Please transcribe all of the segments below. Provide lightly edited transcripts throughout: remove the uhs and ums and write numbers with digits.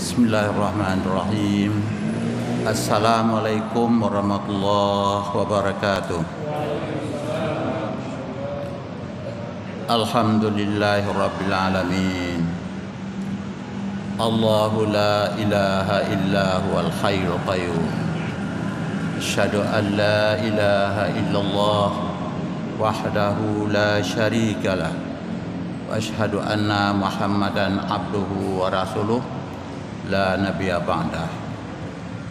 Bismillahirrahmanirrahim. Assalamualaikum warahmatullahi wabarakatuh. Alhamdulillahirabbil alamin. Allahu la ilaha illa huwal hayyul qayyum. Asyhadu an la ilaha illallah wahdahu la syarikalah. Wa asyhadu anna Muhammadan abduhu wa rasuluh la nabiyya ba'dah.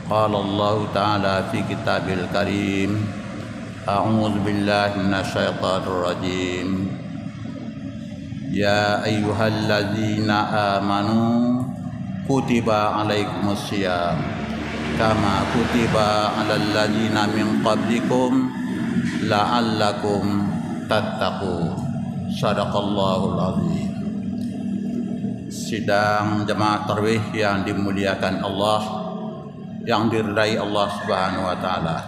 Qala Allah ta'ala fi kitabil karim. A'udzu billahi minasyaitonir rajim. Ya ayyuhalladzina amanu kutiba alaikumusiyam kama kutiba alal ladzina min qablikum la'allakum tattaqun. Shadaqallahul azim. Sidang jemaah tarawih yang dimuliakan Allah, yang diridai Allah Subhanahu wa taala.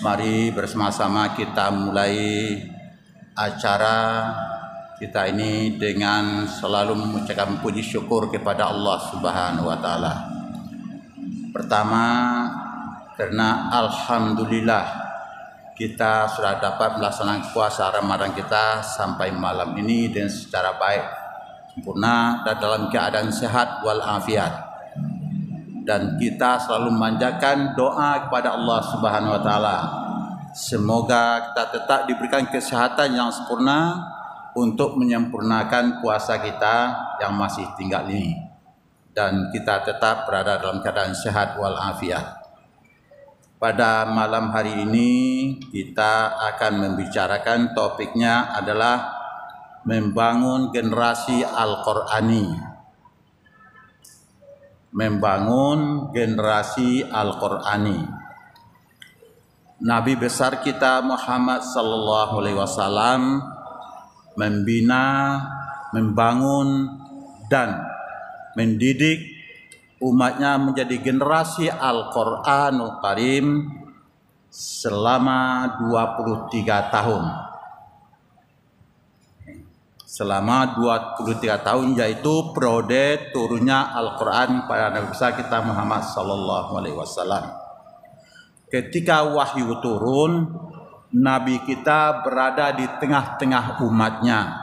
Mari bersama-sama kita mulai acara kita ini dengan selalu mengucapkan puji syukur kepada Allah Subhanahu wa taala. Pertama, karena alhamdulillah kita sudah dapat melaksanakan puasa Ramadan kita sampai malam ini dengan secara baik, sempurna dan dalam keadaan sehat walafiat. Dan kita selalu memanjatkan doa kepada Allah Subhanahu wa taala. Semoga kita tetap diberikan kesehatan yang sempurna untuk menyempurnakan puasa kita yang masih tinggal ini, dan kita tetap berada dalam keadaan sehat walafiat. Pada malam hari ini kita akan membicarakan, topiknya adalah membangun generasi Al-Qur'ani. Membangun generasi Al-Qur'ani. Nabi besar kita Muhammad sallallahu alaihi wasallam membina, membangun dan mendidik umatnya menjadi generasi Al-Qur'anul Karim selama 23 tahun. Selama 23 tahun, yaitu periode turunnya Al-Quran pada Nabi besar kita Muhammad sallallahu alaihi wasallam. Ketika wahyu turun, Nabi kita berada di tengah-tengah umatnya.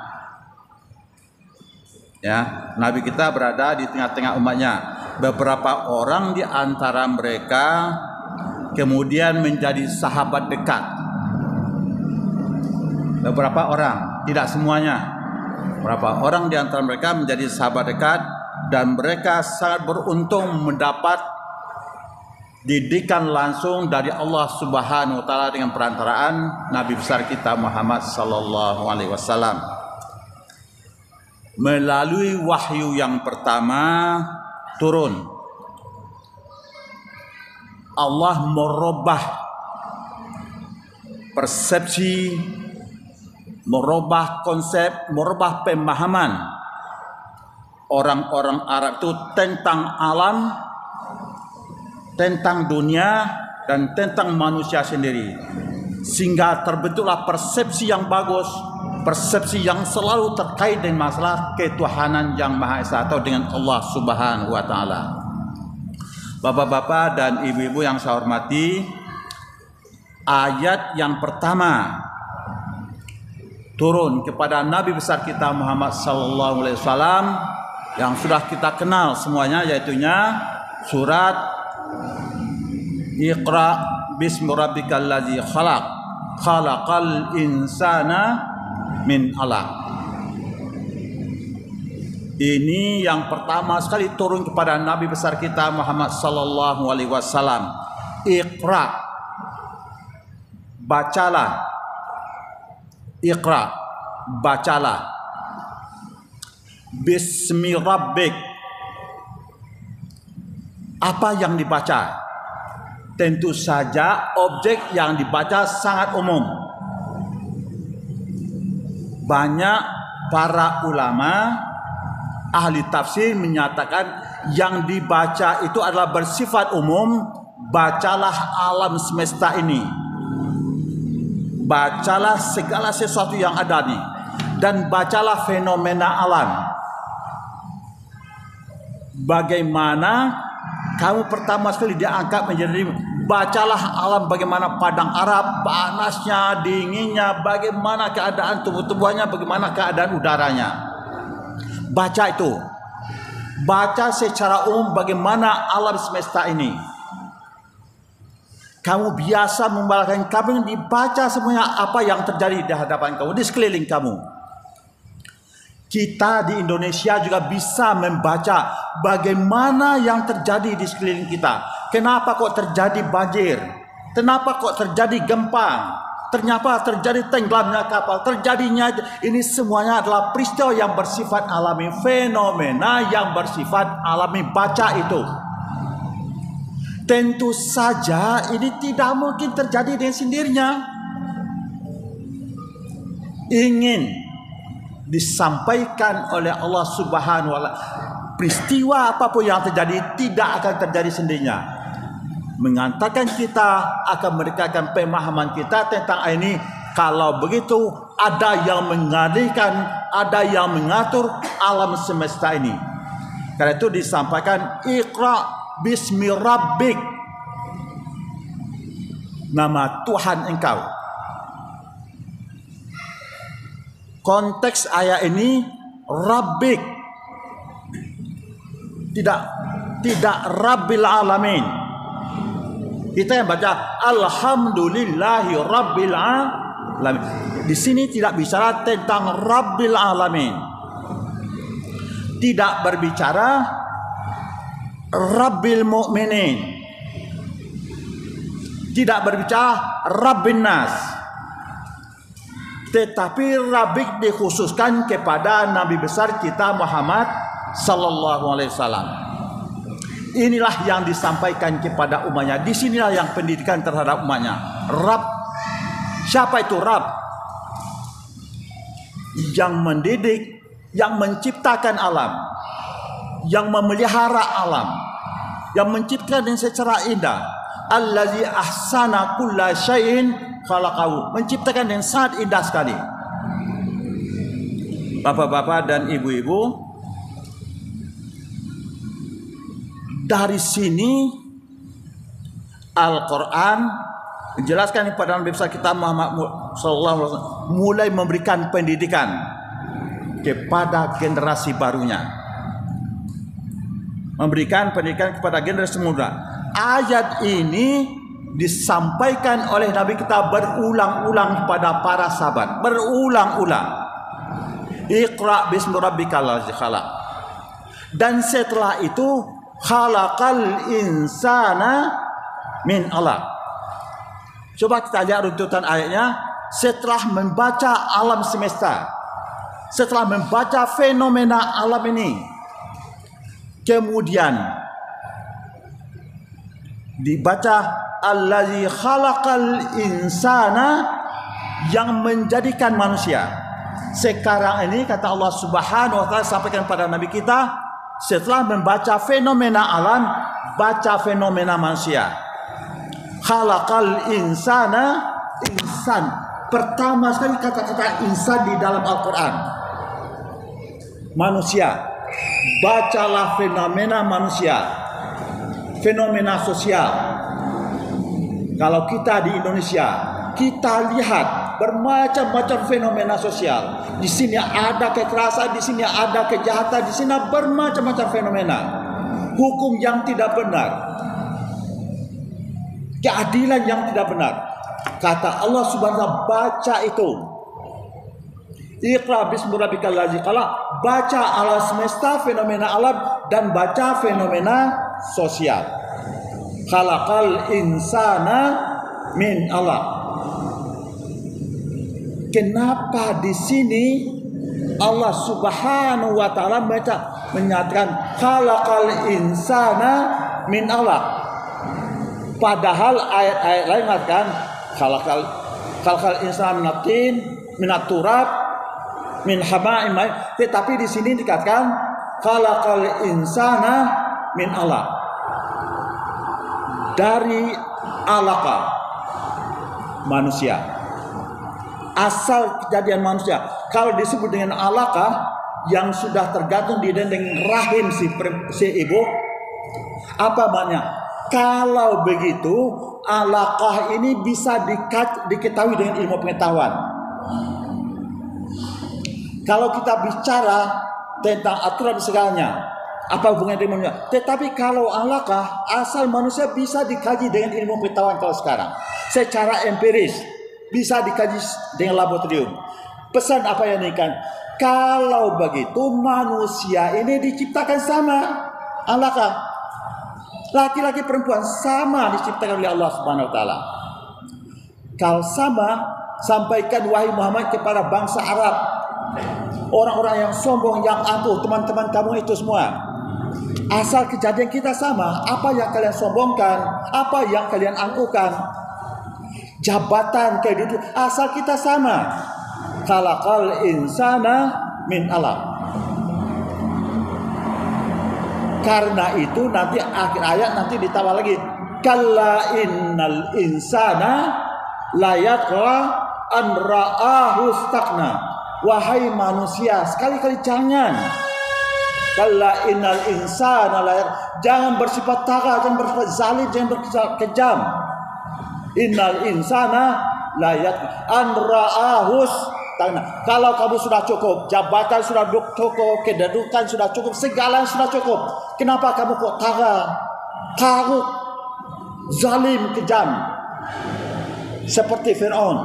Ya, Nabi kita berada di tengah-tengah umatnya. Beberapa orang di antara mereka kemudian menjadi sahabat dekat. Beberapa orang, tidak semuanya. Beberapa orang di antara mereka menjadi sahabat dekat, dan mereka sangat beruntung mendapat didikan langsung dari Allah Subhanahu wa taala dengan perantaraan Nabi besar kita Muhammad sallallahu alaihi wasallam. Melalui wahyu yang pertama turun, Allah merubah persepsi, merubah konsep, merubah pemahaman orang-orang Arab itu tentang alam, tentang dunia, dan tentang manusia sendiri, sehingga terbentuklah persepsi yang bagus, persepsi yang selalu terkait dengan masalah ketuhanan yang Maha Esa atau dengan Allah Subhanahu wa taala. Bapak-bapak dan ibu-ibu yang saya hormati, ayat yang pertama turun kepada Nabi besar kita Muhammad sallallahu alaihi wasallam yang sudah kita kenal semuanya, yaitunya surat Iqra bismi rabbikal ladzi khalaq, khalaqal insana min alaq. Ini yang pertama sekali turun kepada Nabi besar kita Muhammad sallallahu alaihi wasallam. Iqra, bacalah. Iqra, bacalah. Bismi rabbik. Apa yang dibaca? Tentu saja objek yang dibaca sangat umum. Banyak para ulama ahli tafsir menyatakan yang dibaca itu adalah bersifat umum. Bacalah alam semesta ini, bacalah segala sesuatu yang ada nih, dan bacalah fenomena alam. bagaimana kamu pertama sekali diangkat menjadi, bacalah alam bagaimana padang Arab, panasnya, dinginnya, bagaimana keadaan tubuh-tubuhannya, bagaimana keadaan udaranya. Baca itu. Baca secara umum bagaimana alam semesta ini. Kamu biasa membacakan, kamu dibaca semuanya apa yang terjadi di hadapan kamu, di sekeliling kamu. Kita di Indonesia juga bisa membaca bagaimana yang terjadi di sekeliling kita. Kenapa kok terjadi banjir? Kenapa kok terjadi gempa? Ternyata terjadi tenggelamnya kapal. Terjadinya ini semuanya adalah peristiwa yang bersifat alami, fenomena yang bersifat alami. Baca itu. Tentu saja ini tidak mungkin terjadi dengan sendirinya. Ingin disampaikan oleh Allah Subhanahu wa Ta'ala, peristiwa apapun yang terjadi tidak akan terjadi sendirinya. Mengantarkan kita akan memberikan pemahaman kita tentang ini. Kalau begitu ada yang mengalihkan, ada yang mengatur alam semesta ini. Karena itu disampaikan Iqra bismi rabbik, nama Tuhan engkau. Konteks ayat ini rabbik, tidak rabbil alamin. Kita yang baca alhamdulillahi rabbil alamin. Di sini tidak bicara tentang rabbil alamin. Tidak berbicara Rabbil Mu'minin, tidak berbicara Rabbin Nas, tetapi Rabbik dikhususkan kepada Nabi besar kita Muhammad Sallallahu Alaihi Wasallam. Inilah yang disampaikan kepada umatnya. Disinilah yang pendidikan terhadap umatnya. Rabb, siapa itu Rabb? Yang mendidik, yang menciptakan alam, yang memelihara alam, yang menciptakan secara indah. Allazi ahsana kulla syai'in khalaqahu, menciptakan yang sangat indah sekali. Bapak-bapak dan ibu-ibu, dari sini Al-Quran menjelaskan kepada Nabi besar kita Muhammad sallallahu alaihi wasallam, mulai memberikan pendidikan kepada generasi barunya, memberikan pendidikan kepada generasi muda. Ayat ini disampaikan oleh Nabi kita berulang-ulang kepada para sahabat, berulang-ulang. Iqra bismi rabbikal ladzi khalaq. Dan setelah itu khalaqal insana min alaq. Coba kita lihat runtutan ayatnya. Setelah membaca alam semesta, setelah membaca fenomena alam ini, kemudian dibaca allazi khalaqal insana, yang menjadikan manusia. Sekarang ini kata Allah Subhanahu wa Ta'ala sampaikan pada Nabi kita, setelah membaca fenomena alam, baca fenomena manusia. Khalaqal insana, insan. Pertama sekali kata-kata insan di dalam Al-Quran, manusia. Bacalah fenomena manusia, fenomena sosial. Kalau kita di Indonesia, kita lihat bermacam-macam fenomena sosial. Di sini ada kekerasan, di sini ada kejahatan, di sini bermacam-macam fenomena. Hukum yang tidak benar, keadilan yang tidak benar. Kata Allah Subhanahu wa Ta'ala, baca itu. Iqra bismi rabbikal ladzi khalaq, baca alam semesta, fenomena alam, dan baca fenomena sosial. Khalaqal insana min alaq. Kenapa di sini Allah Subhanahu wa Ta'ala menyatakan khalaqal insana min alaq, padahal ayat-ayat lain mengatakan khalaqal insana min tin, min turab, min hama'in, tetapi di sini dikatakan khalaqal insana min alaq, dari alaqah, manusia. Asal kejadian manusia. Kalau disebut dengan alaqah, yang sudah tergantung di dinding rahim si ibu. Apa maknanya? Kalau begitu, alaqah ini bisa diketahui dengan ilmu pengetahuan. Kalau kita bicara tentang aturan segalanya, apa hubungannya dengan manusia? Tetapi kalau alaqah, asal manusia bisa dikaji dengan ilmu pengetahuan kalau sekarang. Secara empiris, bisa dikaji dengan laboratorium. Pesan apa yang dikatakan? Kalau begitu manusia ini diciptakan sama. Alaqah. Laki-laki perempuan sama diciptakan oleh Allah Subhanahu wa taala. Kalau sama, sampaikan wahai Muhammad kepada bangsa Arab. Orang-orang yang sombong, yang angkuh, teman-teman kamu itu semua. Asal kejadian kita sama, apa yang kalian sombongkan, apa yang kalian angkuhkan, jabatan, kedudukan, asal kita sama. Khalaqal insana min alaq. Karena itu nanti akhir ayat nanti ditambah lagi, kalla innal insana la yatgha an ra'ahu istaghna. Wahai manusia, sekali-kali jangan. Kalla innal insana la yatgha. Jangan bersifat tagha, jangan bersifat zalim, jangan bersifat kejam. Innal insana la yatgha an ra'ahu istaghna. Kalau kamu sudah cukup, jabatan sudah cukup, kedudukan sudah cukup, segala sudah cukup, kenapa kamu kok tagha, karut, zalim, kejam seperti Fir'aun?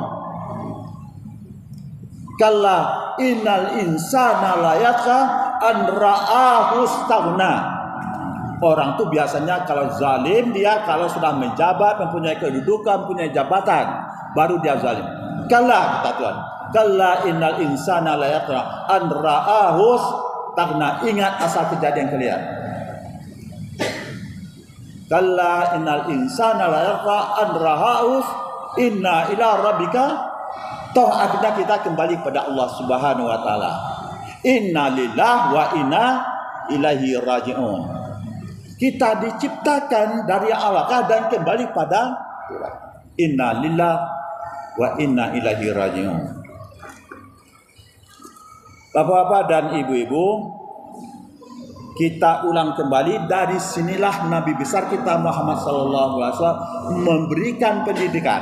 Kalla innal insana la yatgha an ra'ahu istaghna. Orang tuh biasanya kalau zalim, dia kalau sudah menjabat, mempunyai kedudukan, mempunyai jabatan, baru dia zalim. Kalla, kata Tuhan, kalla innal insana la yatgha an ra'ahu istaghna. Ingat asal kejadian kalian. Kalla innal insana la yatgha an ra'ahu inna ila rabbika. Toh akhirnya kita kembali pada Allah Subhanahu wa taala. Inna lillahi wa inna ilaihi raji'un. Kita diciptakan dari alaqah dan kembali pada inna lillahi wa inna ilaihi raji'un. Bapak-bapak dan ibu-ibu, kita ulang kembali, dari sinilah Nabi besar kita Muhammad sallallahu alaihi wasallam memberikan pendidikan,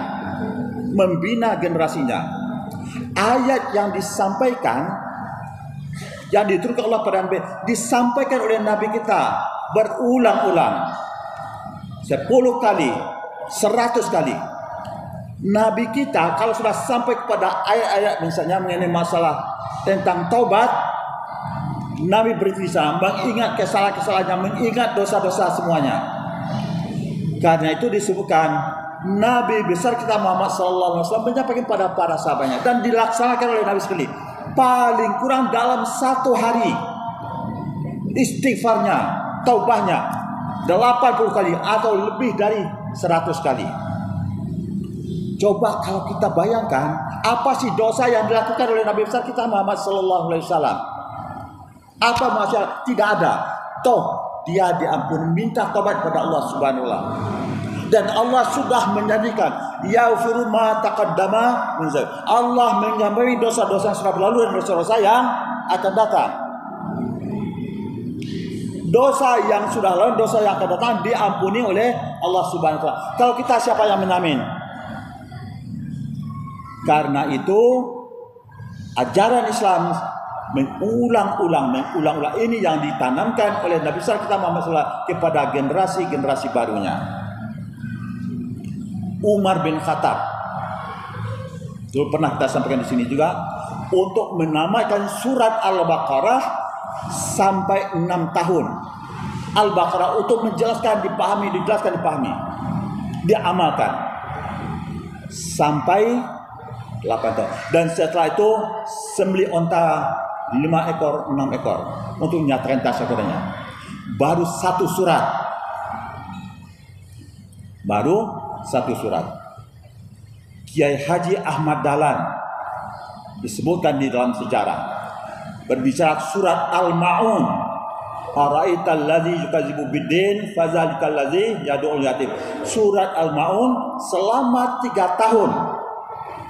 membina generasinya. Ayat yang disampaikan, yang diturunkan Allah pada Nabi, disampaikan oleh Nabi kita berulang-ulang, 10 kali, 100 kali. Nabi kita kalau sudah sampai kepada ayat-ayat misalnya mengenai masalah tentang taubat, Nabi berhenti sana, mengingat kesalahan-kesalahannya, mengingat dosa-dosa semuanya. Karena itu disebutkan Nabi besar kita Muhammad sallallahu alaihi wasallam menyampaikan pada para sahabatnya dan dilaksanakan oleh Nabi sekali. Paling kurang dalam 1 hari istighfarnya, taubahnya 80 kali atau lebih dari 100 kali. Coba kalau kita bayangkan apa sih dosa yang dilakukan oleh Nabi besar kita Muhammad sallallahu alaihi wasallam. Apa masalah? Tidak ada. Toh dia diampuni, minta taubat pada Allah Subhanahu wa taala. Dan Allah sudah menjanjikan, yaghfiru ma taqaddama min dzambi. Allah mengampuni dosa-dosa yang sudah berlalu dan dosa-dosa yang akan datang. Dosa yang sudah lalu, dosa yang akan datang diampuni oleh Allah Subhanahu wa taala. Kalau kita, siapa yang menjamin? Karena itu ajaran Islam mengulang-ulang ini yang ditanamkan oleh Nabi besar kita Muhammad SAW kepada generasi-generasi barunya. Umar bin Khattab dulu pernah kita sampaikan di sini juga, untuk menamakan surat Al-Baqarah sampai 6 tahun. Al-Baqarah untuk menjelaskan, dipahami, diamalkan sampai 8 tahun. Dan setelah itu sembelih onta 5 ekor, 6 ekor untuk menyatakan tasyakurannya. Baru 1 surat. Kiai Haji Ahmad Dahlan disebutkan di dalam sejarah berbicara surat Al-Ma'un. Ara'aital ladzi yukadzibu biddin fadzalikal ladzi yad'ul yatim. Surat Al-Ma'un selama 3 tahun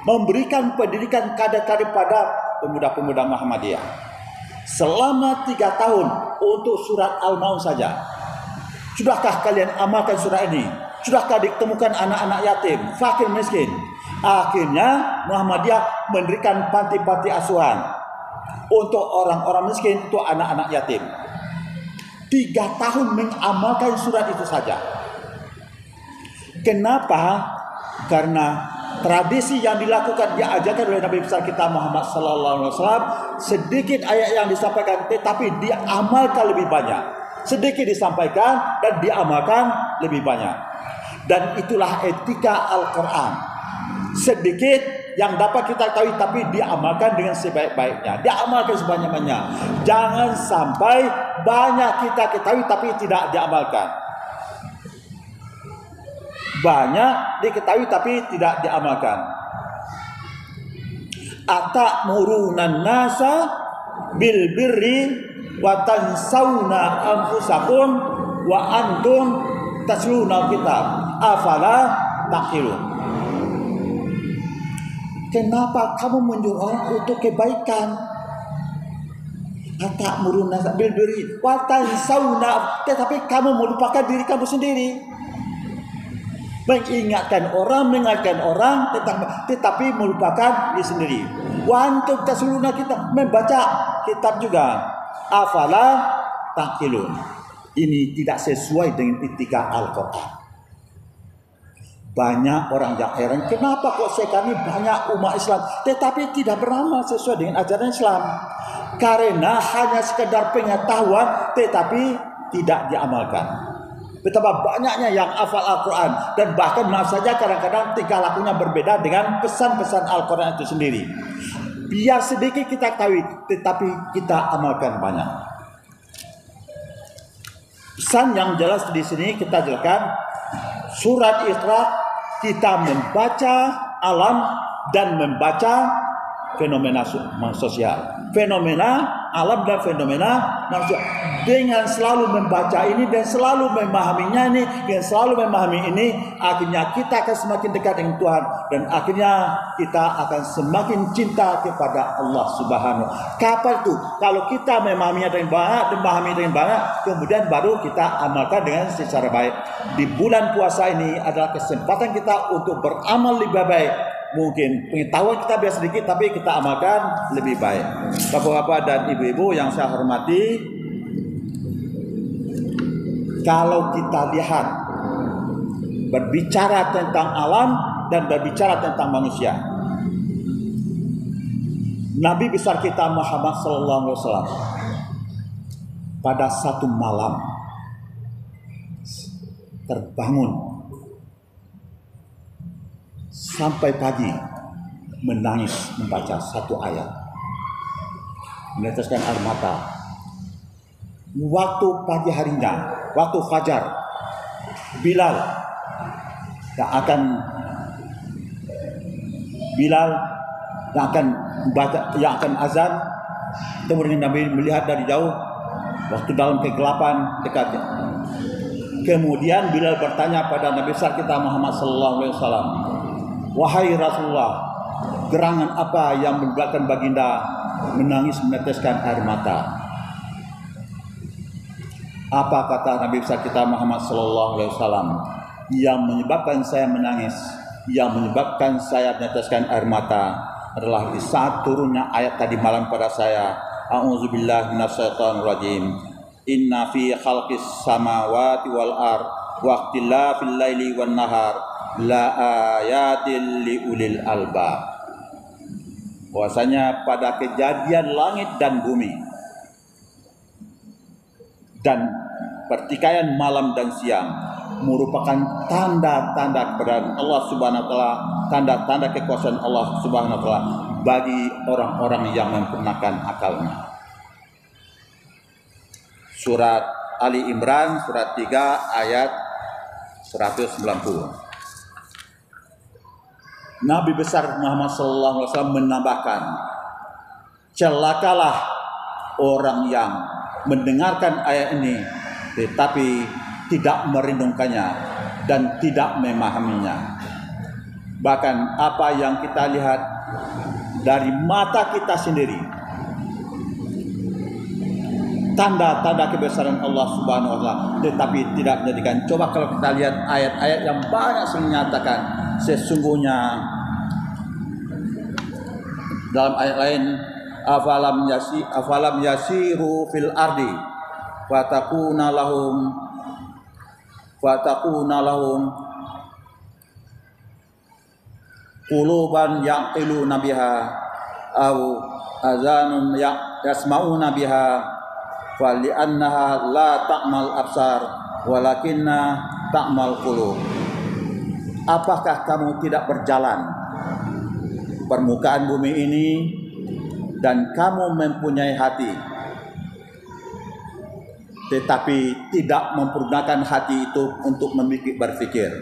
memberikan pendidikan kader-kader pada pemuda-pemuda Muhammadiyah. selama 3 tahun untuk surat Al-Maun saja. Sudahkah kalian amalkan surat ini? Sudahkah ditemukan anak-anak yatim, fakir miskin? Akhirnya Muhammadiyah mendirikan panti-panti asuhan untuk orang-orang miskin, untuk anak-anak yatim. 3 tahun mengamalkan surat itu saja. Kenapa? Karena tradisi yang dilakukan, diajarkan oleh Nabi besar kita Muhammad SAW, sedikit ayat yang disampaikan tetapi diamalkan lebih banyak. Sedikit disampaikan dan diamalkan lebih banyak. Dan itulah etika Al-Quran. Sedikit yang dapat kita ketahui tapi diamalkan dengan sebaik-baiknya, diamalkan sebanyak-banyaknya. Jangan sampai banyak kita ketahui tapi tidak diamalkan. Banyak diketahui tapi tidak diamalkan. Atamuruna nasa bil birri wa tansawna anfusakum wa antum tatluna kitab afala taqilun. Kenapa kamu menyuruh orang untuk kebaikan? Atamuruna nasa bil birri wa tansawna, tetapi kamu melupakan diri kamu sendiri. Mengingatkan orang, tetapi melupakan diri sendiri. Wa antum tasluna kitab, membaca kitab juga. Afala taqilun. Ini tidak sesuai dengan etika Al-Quran. Banyak orang yang heran, kenapa kok sekarang banyak umat Islam tetapi tidak beramal sesuai dengan ajaran Islam? Karena hanya sekedar pengetahuan tetapi tidak diamalkan. Betapa banyaknya yang hafal Al-Quran dan bahkan maaf saja kadang-kadang tingkah lakunya berbeda dengan pesan-pesan Al-Quran itu sendiri. Biar sedikit kita ketahui, tetapi kita amalkan banyak. Pesan yang jelas di sini kita jelaskan, surat Iqra kita membaca alam dan membaca fenomena sosial. Fenomena alam dan fenomena manusia. Dengan selalu membaca ini dan selalu memahaminya ini, dan selalu memahami ini, akhirnya kita akan semakin dekat dengan Tuhan dan akhirnya kita akan semakin cinta kepada Allah Subhanahu. Kapan itu? Kalau kita memahaminya dengan banyak, memahami dengan banyak, kemudian baru kita amalkan dengan secara baik. Di bulan puasa ini adalah kesempatan kita untuk beramal lebih baik. Mungkin pengetahuan kita biasa sedikit tapi kita amalkan lebih baik. Bapak-bapak dan ibu-ibu yang saya hormati, kalau kita lihat berbicara tentang alam dan berbicara tentang manusia, Nabi besar kita Muhammad SAW pada satu malam terbangun sampai pagi menangis membaca satu ayat, meneteskan air mata. Waktu pagi harinya, waktu fajar, Bilal yang akan azan, kemudian Nabi melihat dari jauh, waktu dalam kegelapan dekatnya. Kemudian Bilal bertanya pada Nabi besar kita Muhammad SAW, wahai Rasulullah, gerangan apa yang menyebabkan baginda menangis meneteskan air mata? Apa kata Nabi besar kita Muhammad SAW? Yang menyebabkan saya menangis, yang menyebabkan saya meneteskan air mata adalah di saat turunnya ayat tadi malam pada saya. A'udzubillahi minasyaitonir rajim. Inna fi khalqis samawati wal ard wa ikhtilafil laili wan nahar la ayatil liulil albab. Bahwasanya pada kejadian langit dan bumi dan pertikaian malam dan siang merupakan tanda-tanda keberadaan Allah Subhanahu wa taala, tanda-tanda kekuasaan Allah Subhanahu wa taala bagi orang-orang yang mempergunakan akalnya. Surat Ali Imran surat 3 ayat 190. Nabi besar Muhammad SAW menambahkan, celakalah orang yang mendengarkan ayat ini tetapi tidak merenungkannya dan tidak memahaminya. Bahkan apa yang kita lihat dari mata kita sendiri, tanda-tanda kebesaran Allah Subhanahu wa taala, tetapi tidak menjadikan. Coba kalau kita lihat ayat-ayat yang banyak menyatakan sesungguhnya dalam ayat lain, afalam yasiru fil ardi fatakuna lahum quluban yaqiluna biha au azanun yasma'una biha fali'annaha la ta'mal absar walakinna ta'mal qulub. Apakah kamu tidak berjalan permukaan bumi ini dan kamu mempunyai hati, tetapi tidak mempergunakan hati itu untuk berpikir,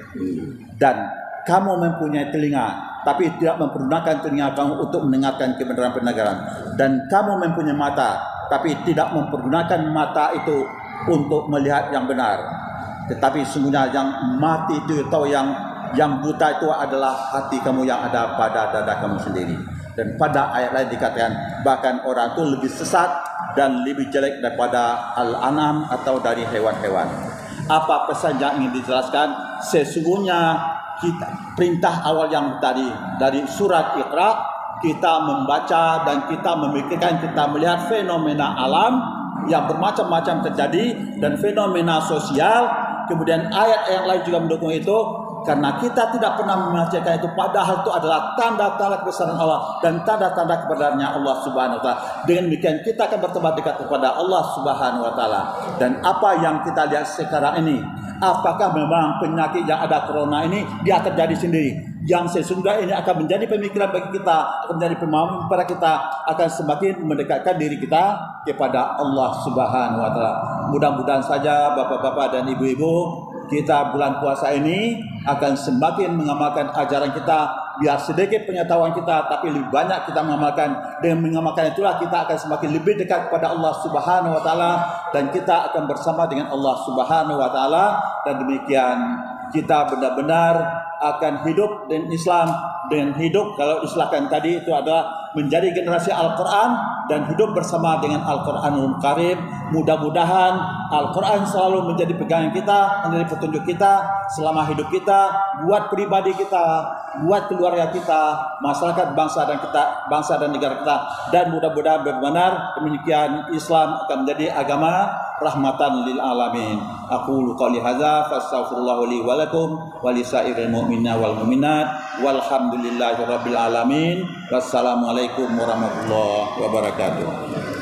dan kamu mempunyai telinga tapi tidak mempergunakan telinga kamu untuk mendengarkan kebenaran-kebenaran, dan kamu mempunyai mata tapi tidak mempergunakan mata itu untuk melihat yang benar. Tetapi sungguhnya yang mati itu atau yang buta itu adalah hati kamu yang ada pada dada kamu sendiri. Dan pada ayat lain dikatakan bahkan orang itu lebih sesat dan lebih jelek daripada al-anam atau dari hewan-hewan. Apa pesan yang ingin dijelaskan? Sesungguhnya kita perintah awal yang tadi dari surat Iqra, kita membaca dan kita memikirkan, kita melihat fenomena alam yang bermacam-macam terjadi dan fenomena sosial. Kemudian ayat yang lain juga mendukung itu, karena kita tidak pernah membacakan itu, padahal itu adalah tanda-tanda kebesaran Allah dan tanda-tanda kebenarannya Allah Subhanahu wa taala. Dengan demikian kita akan bertambah dekat kepada Allah Subhanahu wa taala. Dan apa yang kita lihat sekarang ini, apakah memang penyakit yang ada corona ini dia akan jadi sendiri? Yang sesungguhnya ini akan menjadi pemikiran bagi kita, akan menjadi pemahaman kepada kita, akan semakin mendekatkan diri kita kepada Allah Subhanahu wa taala. Mudah-mudahan saja Bapak-bapak dan Ibu-ibu, kita bulan puasa ini akan semakin mengamalkan ajaran kita. Biar sedikit pengetahuan kita, tapi lebih banyak kita mengamalkan. Dengan mengamalkan itulah kita akan semakin lebih dekat kepada Allah Subhanahu wa taala, dan kita akan bersama dengan Allah Subhanahu wa taala. Dan demikian kita benar-benar akan hidup dengan Islam, dengan hidup, kalau istilahkan tadi itu adalah menjadi generasi Al-Quran dan hidup bersama dengan Al-Quranul Karim. Mudah-mudahan Al-Quran selalu menjadi pegangan kita, menjadi petunjuk kita selama hidup kita, buat pribadi kita, buat keluarga kita, masyarakat bangsa dan negara kita. Dan mudah-mudahan benar-benar demikian Islam akan menjadi agama rahmatan lil alamin. Aqulu qouli hadza fastaghfirullah li wa lakum wa lisairil mu'minina wal mu'minat walhamdulillahi rabbil alamin. Wassalamualaikum warahmatullahi wabarakatuh.